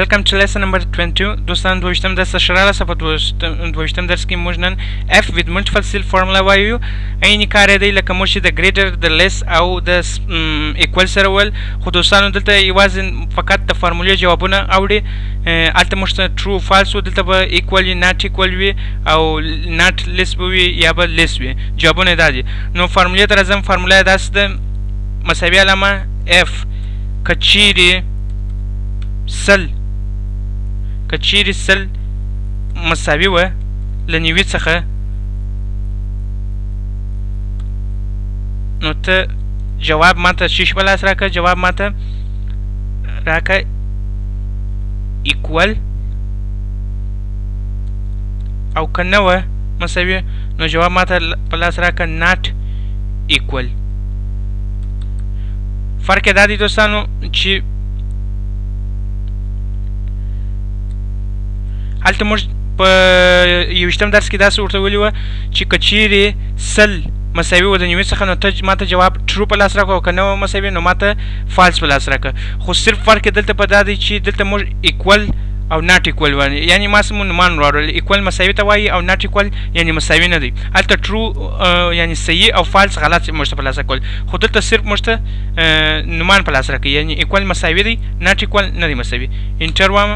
Welcome to lesson number 22. دوستان دویشتم درس شراله صفحه دویشتم درس کې موږ نن F with multiple self formula وایو. عین کار دی لکه موږ چې د greater د less او د equal سره ول. خو دوستانو دلته یوازې فقط د فارمولې جوابونه اوړي. البته موږ ته true false و دلته به equal not equal وي او not less به وي یا به less وي. جوابونه دا دي. نو فارمولې ته راځم. فارموله داسې ده مساوي علامه F کچیرې سل مساوي وه له نیوي څخه نو ته جواب ماته شیش په لاس راکړه. جواب ماته راکړه ایکوال او که نه وه مساوي نو جواب ماته په لاس راکړه ناټ ایکوال. فرق دا دی دوستانو چې هلته موږ په یویشتم درس کې داسې ورته ویلي وه چې که چیرې سل مساوي و د نیوي څخه نو ته ماته جواب ټرو په لاس راکړه او که نه وه مساوي نو ماته فالس په لاس راکړه. خو صرف فرق یې دلته په دا دی چې دلته موږ ایکول او ناټ ایکول وایي، یعنې ما څه مو نومان راوړل. ایکول مساوي ته وایي او ناټ ایکول یعنې مساوي نه دی. هلته ټرو یعنې صحیح او فالس غلط موږ ته په لاس راکول، خو دلته صرف موږ ته نومان په لاس راکوي، یعنې ایکول مساوي دی ناټ ایکول نه دی مساوي. انټر وایم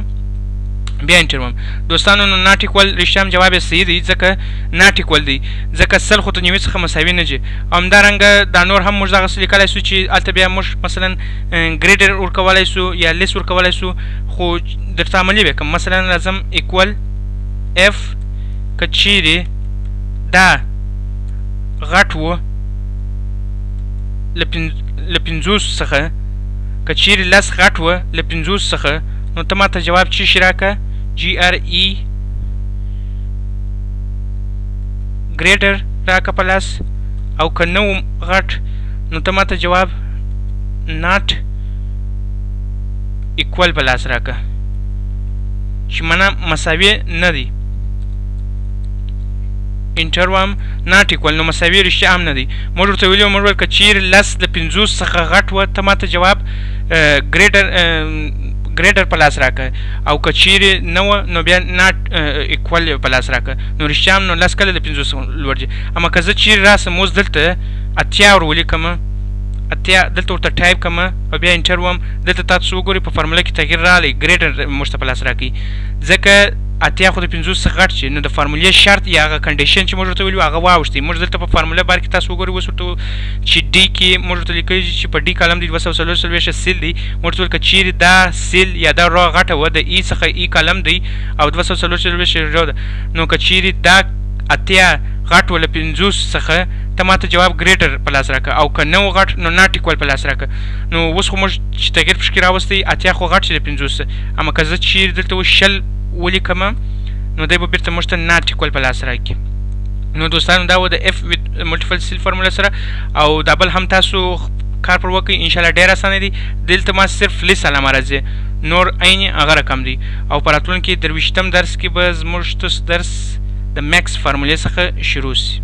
بیا انټر وم دوستانو. نو ناټ ایکول رښتیا هم جواب یې صحیح دی ځکه ناټ ایکول دی، ځکه سل خو ته نیوي څخه مساوي نه دي. همدارنګه دا نور هم موږ دغسې لیکلی سو چې هلته بیا موږ مثلا ګریډر ورکولی سو یا لیس ورکولی سو، خو درته عملي به کړم. مثلا راځم ایکول اف که چیرې دا غټ و له پنځوس څخه، که چیرې لس غټ و له پنځوس څخه نو ته ماته جواب چی شي راکړه GRE ګریټر راکړه په لاس، او که نه و غټ نو ته ماته جواب ناټ ایکول په لاس راکړه چې معنا مساوي نه دی. انټر وایم ناټ ایکول نو مساوي رښتیا هم نه دی. موږ ورته ویلي موږ ویل که چیرې لس د پنځوس څخه غټ و ته ماته جواب ګریټر په لاس راکړه، او که چیرې نه وه نو بیا ناټ ایکول په لاس راکړه. نو رښتیا هم نو لس کله د پنځوس لوړ دي. اما که زه چیرې راسم اوس دلته اتیا ور ولیکمه، اتیا دلته ورته ټایپ کړمه او بیا انټر وم، دلته تاسو وګورئ په فارموله کې تغییر راغلی، ګریټر موږ ته په لاس راکوي ځکه اتیا خو د پنځوس څخه غټ شي. نو د فارمولې شرط یا هغه کنډیشن چې موږ ورته ویلي هغه واوښتئ. موږ دلته په فارموله بار کې تاسو وګورئ اوس ورته چې ډي کې موږ ورته لیکلي چې په ډي کالم دی 244 سیل دی. موږ ورته ویل که چیرې دا سیل یا دا را غټه وه د ای څخه ای کالم دی او 244 را ده، نو که چیرې دا اتیا غټ و له پنځوس څخه ته ماته جواب ګریټر په لاس راکړه، او که نه و غټ نو ناټ ایکول په لاس راکړه. نو اوس خو موږ چې تغییر پکې راوستی اتیا خو غټ شي د پنځوس، اما که زه چیرې دلته اوس شل ولیکمه نو دی به بیرته موږ ته ناټ ایکول په لاس راکړي. نو دوستانو دا و د اف وذ ملټیپل سیل فارموله سره، او دا بل هم تاسو کار پر وکړئ انشاءالله ډېر اسانه دی. دلته ما صرف لیس علامه راځي، نور عین هغه رقم دی. او په راتلونکي درویشتم درس کې به زموږ درس د میکس فارمولې څخه شروع سي.